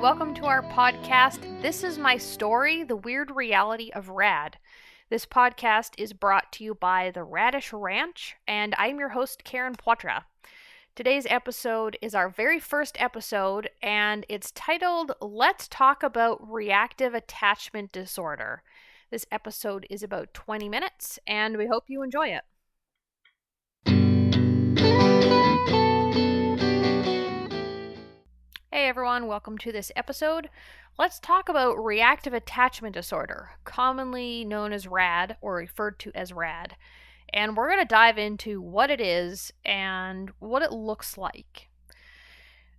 welcome to our podcast. This is my story, The Weird Reality of Rad. This podcast is brought to you by the RADish Ranch, and I'm your host, Karen Poitras. Today's episode is our very first episode, and it's titled, Let's Talk About Reactive Attachment Disorder. This episode is about 20 minutes, and we hope you enjoy it. Hey everyone, welcome to this episode. Let's talk about reactive attachment disorder, commonly known as RAD or referred to as RAD. And we're going to dive into what it is and what it looks like.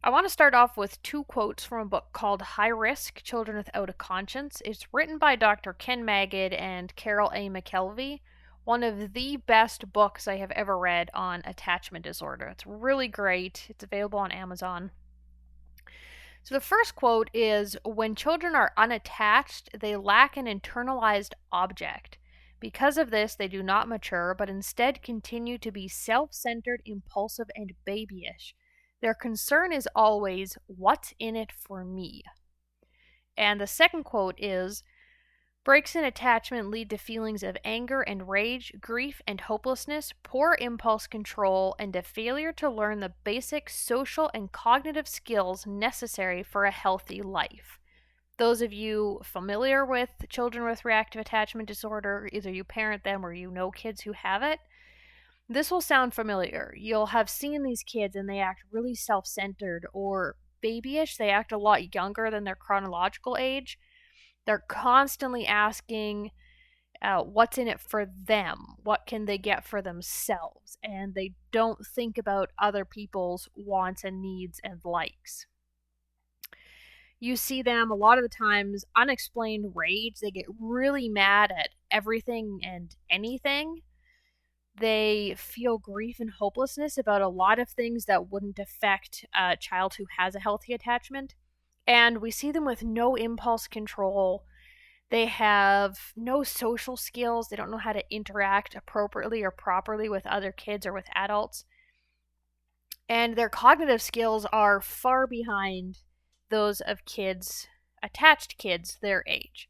I want to start off with two quotes from a book called High Risk: Children Without a Conscience. It's written by Dr. Ken Magid and Carol A. McKelvey. One of the best books I have ever read on attachment disorder. It's really great. It's available on Amazon. So the first quote is, when children are unattached, they lack an internalized object. Because of this, they do not mature, but instead continue to be self-centered, impulsive, and babyish. Their concern is always, what's in it for me? And the second quote is, breaks in attachment lead to feelings of anger and rage, grief and hopelessness, poor impulse control, and a failure to learn the basic social and cognitive skills necessary for a healthy life. Those of you familiar with children with reactive attachment disorder, either you parent them or you know kids who have it, this will sound familiar. You'll have seen these kids and they act really self-centered or babyish. They act a lot younger than their chronological age. They're constantly asking what's in it for them, what can they get for themselves, and they don't think about other people's wants and needs and likes. You see them a lot of the times, unexplained rage. They get really mad at everything and anything. They feel grief and hopelessness about a lot of things that wouldn't affect a child who has a healthy attachment. And we see them with no impulse control. They have no social skills. They don't know how to interact appropriately or properly with other kids or with adults. And their cognitive skills are far behind those of kids, attached kids their age.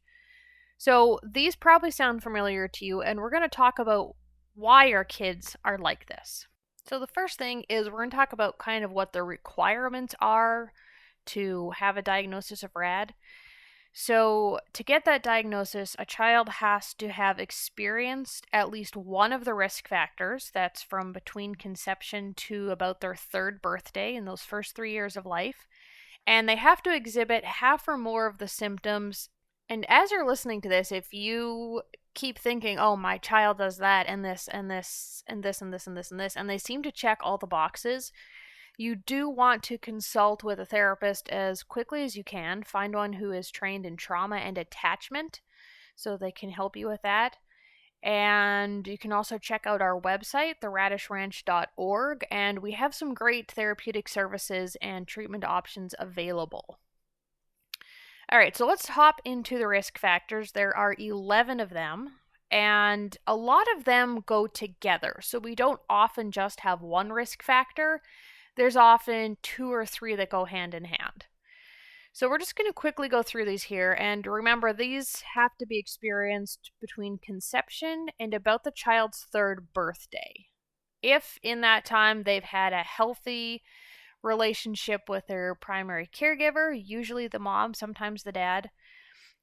So these probably sound familiar to you, and we're going to talk about why our kids are like this. So the first thing is we're going to talk about kind of what the requirements are to have a diagnosis of RAD. So to get that diagnosis, a child has to have experienced at least one of the risk factors. That's from between conception to about their third birthday in those first 3 years of life. And they have to exhibit half or more of the symptoms. And as you're listening to this, if you keep thinking, oh, my child does that and this and this and this and this and this and this, and they seem to check all the boxes, you do want to consult with a therapist as quickly as you can. Find one who is trained in trauma and attachment so they can help you with that. And you can also check out our website, theradishranch.org, and we have some great therapeutic services and treatment options available. All right, so let's hop into the risk factors. There are 11 of them, and a lot of them go together. So we don't often just have one risk factor. There's often 2 or 3 that go hand in hand. So we're just going to quickly go through these here, and remember, these have to be experienced between conception and about the child's third birthday. If in that time they've had a healthy relationship with their primary caregiver, usually the mom, sometimes the dad,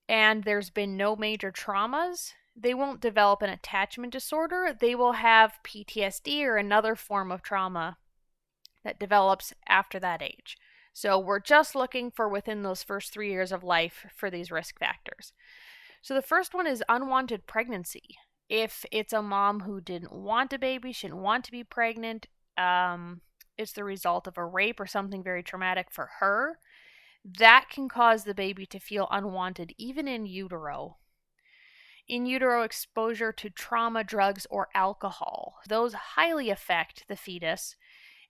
and there's been no major traumas, they won't develop an attachment disorder. They will have PTSD or another form of trauma that develops after that age. So we're just looking for within those first 3 years of life for these risk factors. So the first one is unwanted pregnancy. If it's a mom who didn't want a baby, she didn't want to be pregnant, it's the result of a rape or something very traumatic for her, that can cause the baby to feel unwanted even in utero. In utero exposure to trauma, drugs, or alcohol, those highly affect the fetus.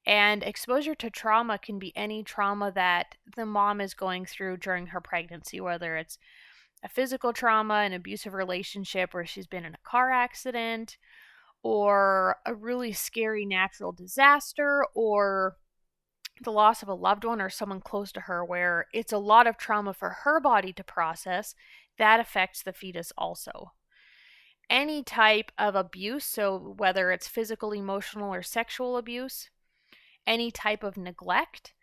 And exposure to trauma can be any trauma that the mom is going through during her pregnancy, whether it's a physical trauma, an abusive relationship where she's been in a car accident, or a really scary natural disaster, or the loss of a loved one or someone close to her, where it's a lot of trauma for her body to process, that affects the fetus also. Any type of abuse, so whether it's physical, emotional, or sexual abuse, any type of neglect,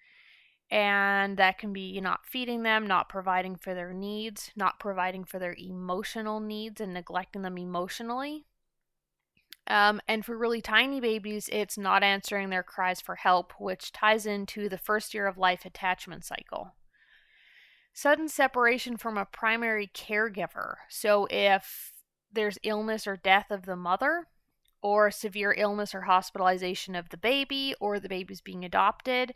and that can be not feeding them, not providing for their needs, not providing for their emotional needs, and neglecting them emotionally. And for really tiny babies, it's not answering their cries for help, which ties into the first year of life attachment cycle. Sudden separation from a primary caregiver. So if there's illness or death of the mother, or severe illness or hospitalization of the baby, or the baby's being adopted,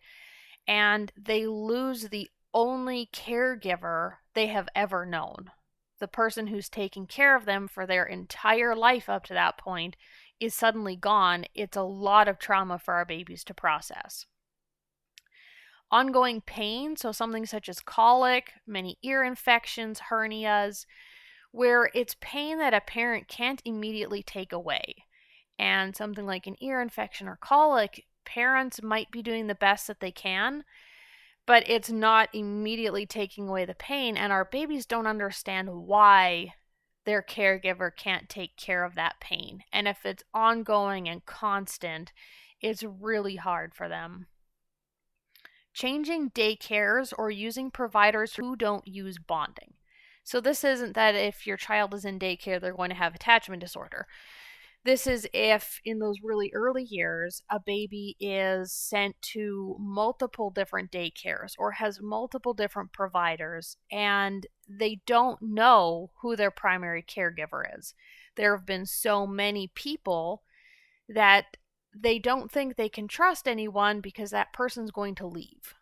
and they lose the only caregiver they have ever known. The person who's taking care of them for their entire life up to that point is suddenly gone. It's a lot of trauma for our babies to process. Ongoing pain, so something such as colic, many ear infections, hernias, where it's pain that a parent can't immediately take away. And something like an ear infection or colic, parents might be doing the best that they can, but it's not immediately taking away the pain, and our babies don't understand why their caregiver can't take care of that pain. And if it's ongoing and constant, it's really hard for them. Changing daycares or using providers who don't use bonding. So this isn't that if your child is in daycare, they're going to have attachment disorder. This is if in those really early years, a baby is sent to multiple different daycares or has multiple different providers, and they don't know who their primary caregiver is. There have been so many people that they don't think they can trust anyone because that person's going to leave.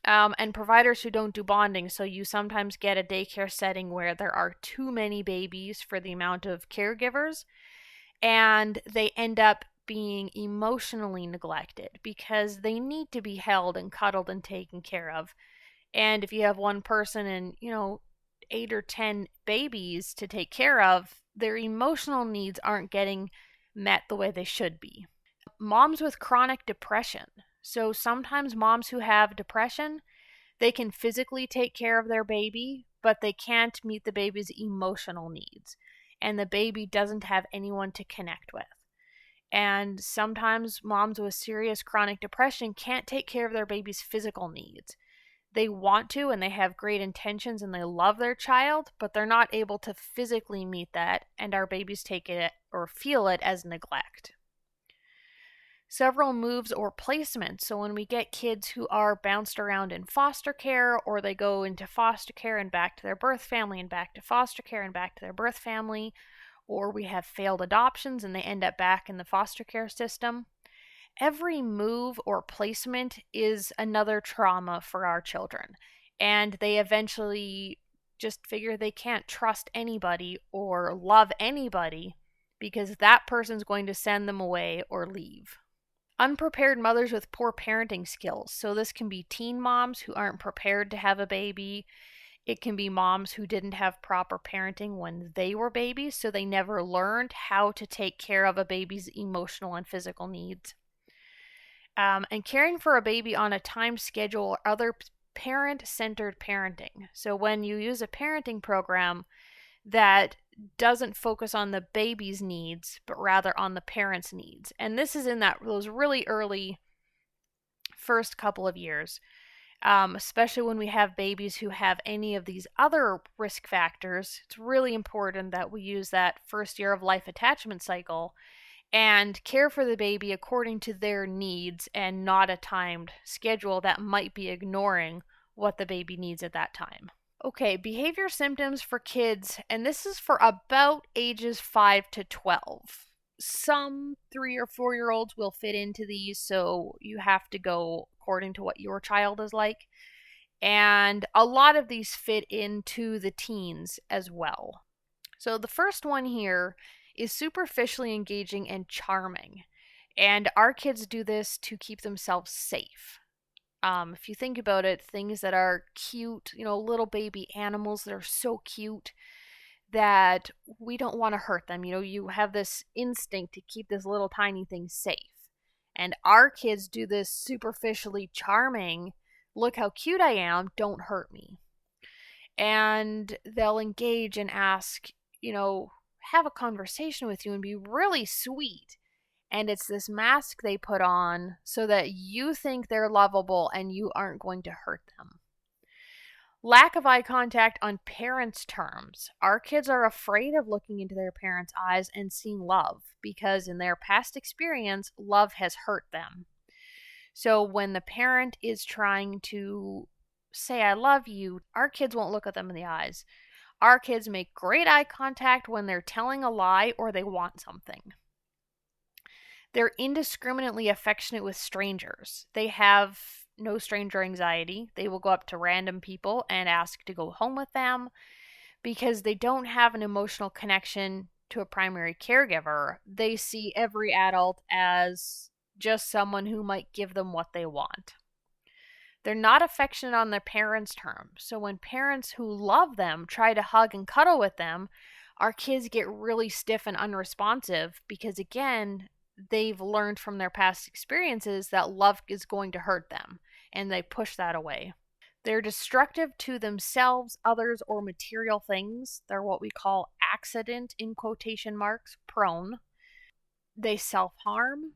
And providers who don't do bonding, so you sometimes get a daycare setting where there are too many babies for the amount of caregivers, and they end up being emotionally neglected because they need to be held and cuddled and taken care of. And if you have one person and 8 or 10 babies to take care of, their emotional needs aren't getting met the way they should be. Moms with chronic depression. So sometimes moms who have depression, they can physically take care of their baby, but they can't meet the baby's emotional needs. And the baby doesn't have anyone to connect with. And sometimes moms with serious chronic depression can't take care of their baby's physical needs. They want to, and they have great intentions, and they love their child, but they're not able to physically meet that, and our babies take it or feel it as neglect. Several moves or placements. So when we get kids who are bounced around in foster care, or they go into foster care and back to their birth family and back to foster care and back to their birth family, or we have failed adoptions and they end up back in the foster care system, every move or placement is another trauma for our children. And they eventually just figure they can't trust anybody or love anybody because that person's going to send them away or leave. Unprepared mothers with poor parenting skills. So this can be teen moms who aren't prepared to have a baby. It can be moms who didn't have proper parenting when they were babies, so they never learned how to take care of a baby's emotional and physical needs. And caring for a baby on a time schedule or other parent-centered parenting. So when you use a parenting program that doesn't focus on the baby's needs, but rather on the parent's needs. And this is in those really early first couple of years, especially when we have babies who have any of these other risk factors. It's really important that we use that first year of life attachment cycle and care for the baby according to their needs and not a timed schedule that might be ignoring what the baby needs at that time. Okay, behavior symptoms for kids, and this is for about ages 5 to 12. Some 3 or 4-year-olds will fit into these, so you have to go according to what your child is like. And a lot of these fit into the teens as well. So the first one here is superficially engaging and charming. And our kids do this to keep themselves safe. If you think about it, things that are cute, little baby animals that are so cute that we don't want to hurt them. You have this instinct to keep this little tiny thing safe. And our kids do this superficially charming, look how cute I am, don't hurt me. And they'll engage and ask, have a conversation with you and be really sweet. And it's this mask they put on so that you think they're lovable and you aren't going to hurt them. Lack of eye contact on parents' terms. Our kids are afraid of looking into their parents' eyes and seeing love because in their past experience, love has hurt them. So when the parent is trying to say, I love you, our kids won't look at them in the eyes. Our kids make great eye contact when they're telling a lie or they want something. They're indiscriminately affectionate with strangers. They have no stranger anxiety. They will go up to random people and ask to go home with them because they don't have an emotional connection to a primary caregiver. They see every adult as just someone who might give them what they want. They're not affectionate on their parents' terms. So when parents who love them try to hug and cuddle with them, our kids get really stiff and unresponsive because, again, they've learned from their past experiences that love is going to hurt them, and they push that away. They're destructive to themselves, others, or material things. They're what we call accident, in quotation marks, prone. They self-harm.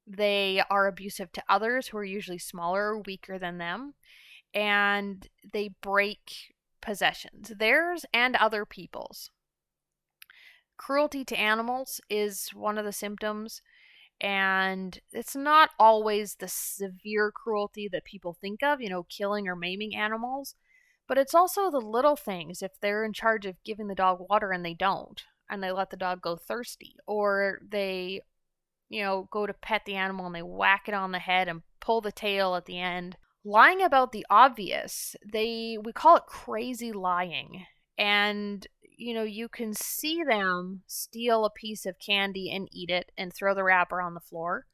They are abusive to others who are usually smaller or weaker than them. And they break possessions, theirs and other people's. Cruelty to animals is one of the symptoms. And it's not always the severe cruelty that people think of, killing or maiming animals. But it's also the little things. If they're in charge of giving the dog water and they don't, and they let the dog go thirsty, or they, go to pet the animal and they whack it on the head and pull the tail at the end. Lying about the obvious, we call it crazy lying. And you can see them steal a piece of candy and eat it and throw the wrapper on the floor.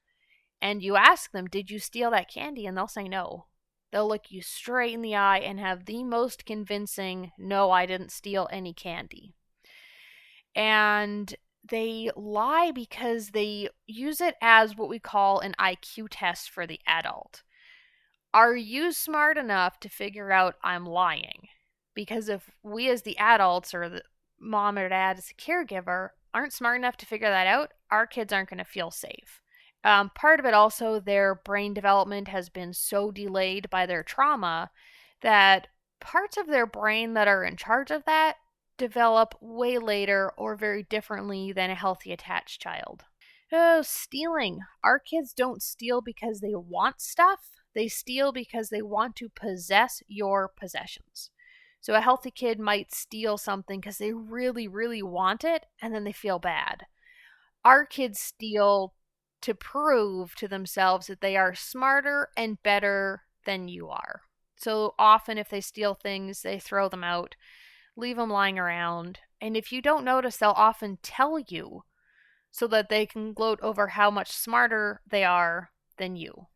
And you ask them, did you steal that candy? And they'll say no. They'll look you straight in the eye and have the most convincing, no, I didn't steal any candy. And they lie because they use it as what we call an IQ test for the adult. Are you smart enough to figure out I'm lying? Because if we as the adults or the mom or dad as a caregiver aren't smart enough to figure that out, our kids aren't going to feel safe. Part of it also, their brain development has been so delayed by their trauma that parts of their brain that are in charge of that develop way later or very differently than a healthy attached child. Oh, stealing. Our kids don't steal because they want stuff. They steal because they want to possess your possessions. So a healthy kid might steal something because they really, really want it, and then they feel bad. Our kids steal to prove to themselves that they are smarter and better than you are. So often if they steal things, they throw them out, leave them lying around, and if you don't notice, they'll often tell you so that they can gloat over how much smarter they are than you.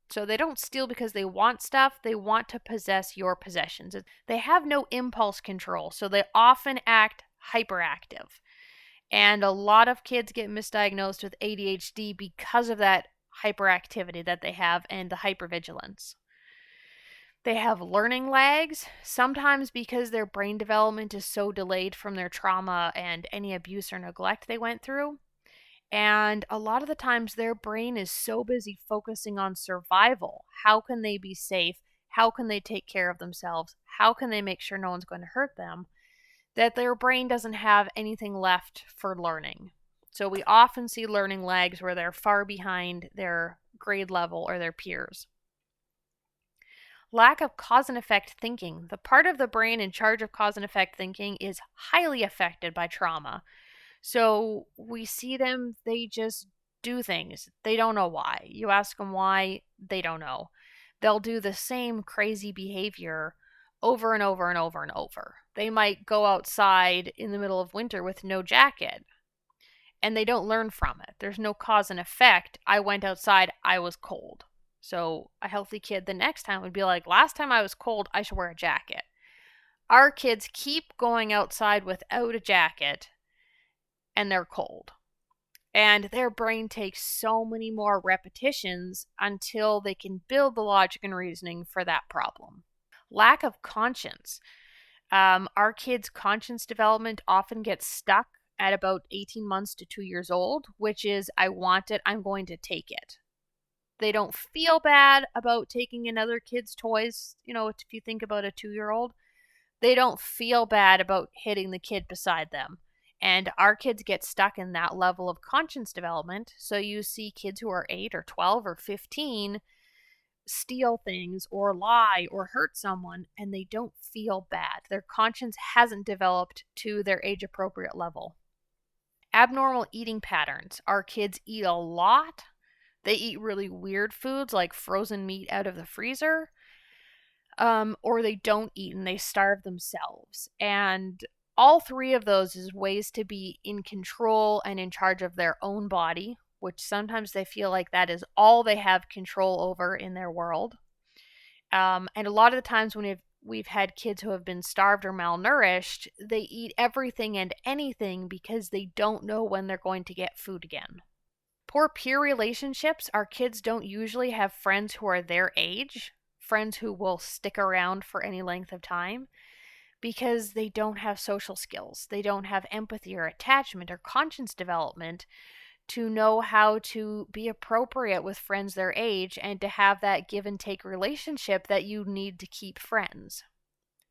So they don't steal because they want stuff, they want to possess your possessions. They have no impulse control, so they often act hyperactive. And a lot of kids get misdiagnosed with ADHD because of that hyperactivity that they have and the hypervigilance. They have learning lags, sometimes because their brain development is so delayed from their trauma and any abuse or neglect they went through. And a lot of the times their brain is so busy focusing on survival. How can they be safe? How can they take care of themselves? How can they make sure no one's going to hurt them? That their brain doesn't have anything left for learning. So we often see learning lags where they're far behind their grade level or their peers. Lack of cause and effect thinking. The part of the brain in charge of cause and effect thinking is highly affected by trauma. So we see them, they just do things. They don't know why. You ask them why, they don't know. They'll do the same crazy behavior over and over and over and over. They might go outside in the middle of winter with no jacket, and they don't learn from it. There's no cause and effect. I went outside, I was cold. So a healthy kid the next time would be like, last time I was cold, I should wear a jacket. Our kids keep going outside without a jacket, and they're cold. And their brain takes so many more repetitions until they can build the logic and reasoning for that problem. Lack of conscience. Our kids' conscience development often gets stuck at about 18 months to 2 years old, which is, I want it, I'm going to take it. They don't feel bad about taking another kid's toys. If you think about a 2-year-old, they don't feel bad about hitting the kid beside them. And our kids get stuck in that level of conscience development. So you see kids who are 8 or 12 or 15 steal things or lie or hurt someone, and they don't feel bad. Their conscience hasn't developed to their age appropriate level. Abnormal eating patterns. Our kids eat a lot. They eat really weird foods like frozen meat out of the freezer. Or they don't eat and they starve themselves. And all three of those is ways to be in control and in charge of their own body, which sometimes they feel like that is all they have control over in their world. And a lot of the times when we've had kids who have been starved or malnourished, they eat everything and anything because they don't know when they're going to get food again. Poor peer relationships. Our kids don't usually have friends who are their age, friends who will stick around for any length of time, because they don't have social skills. They don't have empathy or attachment or conscience development to know how to be appropriate with friends their age and to have that give and take relationship that you need to keep friends.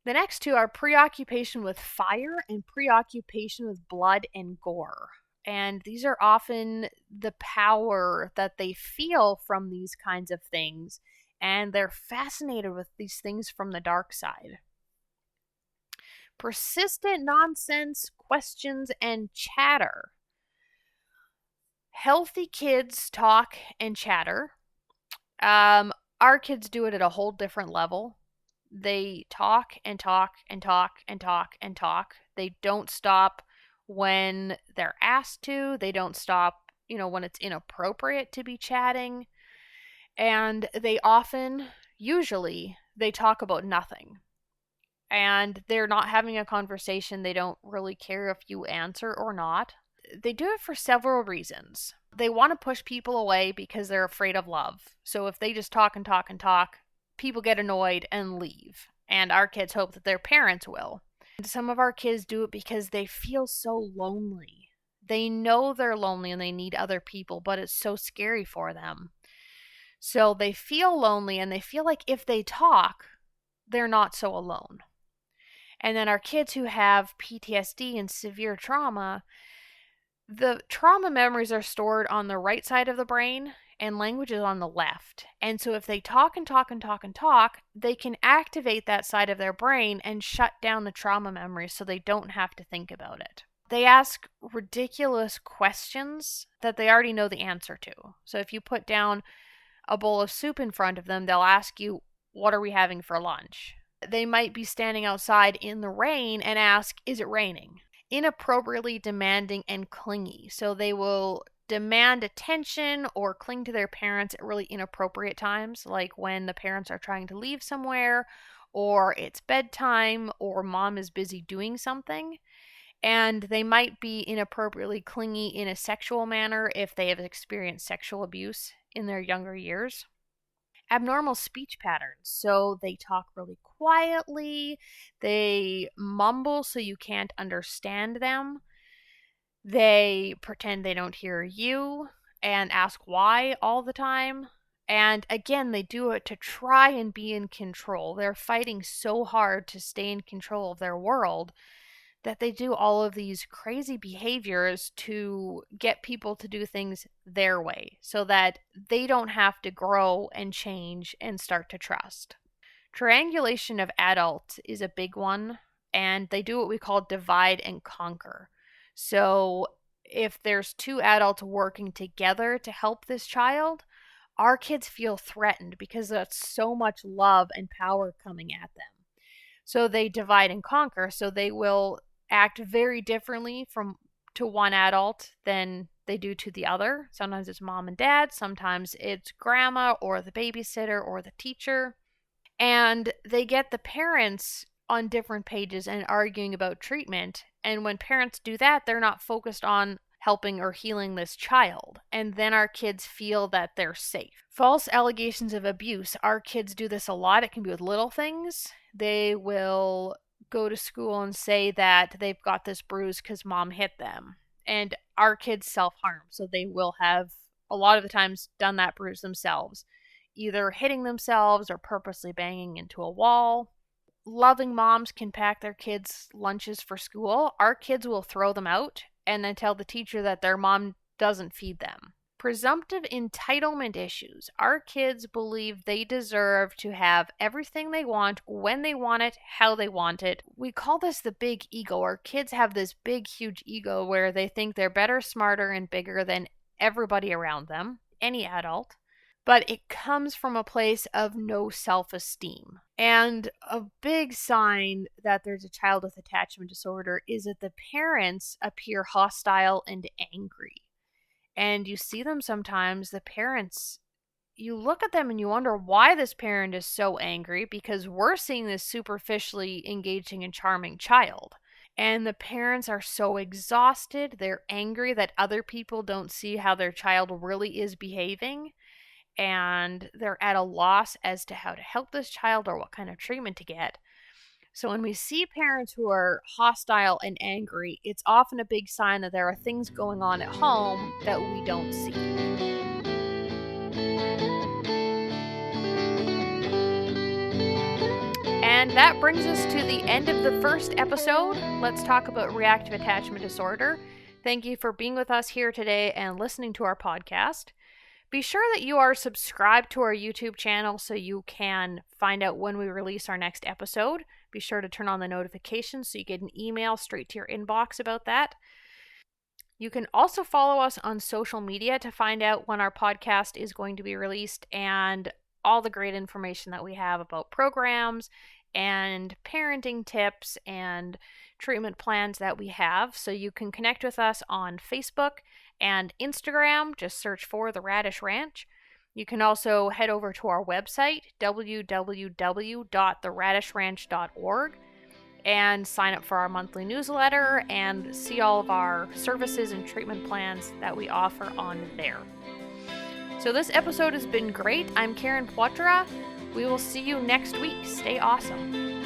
The next two are preoccupation with fire and preoccupation with blood and gore. And these are often the power that they feel from these kinds of things, and they're fascinated with these things from the dark side. Persistent nonsense, questions, and chatter. Healthy kids talk and chatter. Our kids do it at a whole different level. They talk and talk and talk and talk and talk. They don't stop when they're asked to. They don't stop, when it's inappropriate to be chatting. And they usually, they talk about nothing. And they're not having a conversation. They don't really care if you answer or not. They do it for several reasons. They want to push people away because they're afraid of love. So if they just talk and talk and talk, people get annoyed and leave. And our kids hope that their parents will. And some of our kids do it because they feel so lonely. They know they're lonely and they need other people, but it's so scary for them. So they feel lonely and they feel like if they talk, they're not so alone. And then our kids who have PTSD and severe trauma, the trauma memories are stored on the right side of the brain and language is on the left. And so if they talk and talk and talk and talk, they can activate that side of their brain and shut down the trauma memories so they don't have to think about it. They ask ridiculous questions that they already know the answer to. So if you put down a bowl of soup in front of them, they'll ask you, what are we having for lunch? They might be standing outside in the rain and ask, is it raining? Inappropriately demanding and clingy. So they will demand attention or cling to their parents at really inappropriate times, like when the parents are trying to leave somewhere, or it's bedtime, or mom is busy doing something. And they might be inappropriately clingy in a sexual manner if they have experienced sexual abuse in their younger years. Abnormal speech patterns. So they talk really quietly, they mumble so you can't understand them, they pretend they don't hear you and ask why all the time. And again, they do it to try and be in control. They're fighting so hard to stay in control of their world that they do all of these crazy behaviors to get people to do things their way so that they don't have to grow and change and start to trust. Triangulation of adults is a big one, and they do what we call divide and conquer. So if there's two adults working together to help this child, our kids feel threatened because that's so much love and power coming at them. So they divide and conquer, so they will act very differently to one adult than they do to the other. Sometimes it's mom and dad, sometimes it's grandma or the babysitter or the teacher. And they get the parents on different pages and arguing about treatment. And when parents do that, they're not focused on helping or healing this child. And then our kids feel that they're safe. False allegations of abuse. Our kids do this a lot. It can be with little things. They will go to school and say that they've got this bruise because mom hit them. And our kids self-harm. So they will have, a lot of the times, done that bruise themselves, either hitting themselves or purposely banging into a wall. Loving moms can pack their kids' lunches for school. Our kids will throw them out and then tell the teacher that their mom doesn't feed them. Presumptive entitlement issues. Our kids believe they deserve to have everything they want, when they want it, how they want it. We call this the big ego. Our kids have this big, huge ego where they think they're better, smarter, and bigger than everybody around them, any adult. But it comes from a place of no self-esteem. And a big sign that there's a child with attachment disorder is that the parents appear hostile and angry. And you see them sometimes, the parents, you look at them and you wonder why this parent is so angry, because we're seeing this superficially engaging and charming child. And the parents are so exhausted, they're angry that other people don't see how their child really is behaving. And they're at a loss as to how to help this child or what kind of treatment to get. So when we see parents who are hostile and angry, it's often a big sign that there are things going on at home that we don't see. And that brings us to the end of the first episode. Let's talk about reactive attachment disorder. Thank you for being with us here today and listening to our podcast. Be sure that you are subscribed to our YouTube channel so you can find out when we release our next episode. Be sure to turn on the notifications so you get an email straight to your inbox about that. You can also follow us on social media to find out when our podcast is going to be released and all the great information that we have about programs and parenting tips and treatment plans that we have. So you can connect with us on Facebook and Instagram. Just search for the RADish Ranch. You can also head over to our website, www.theradishranch.org, and sign up for our monthly newsletter and see all of our services and treatment plans that we offer on there. So this episode has been great. I'm Karen Poitras. We will see you next week. Stay awesome.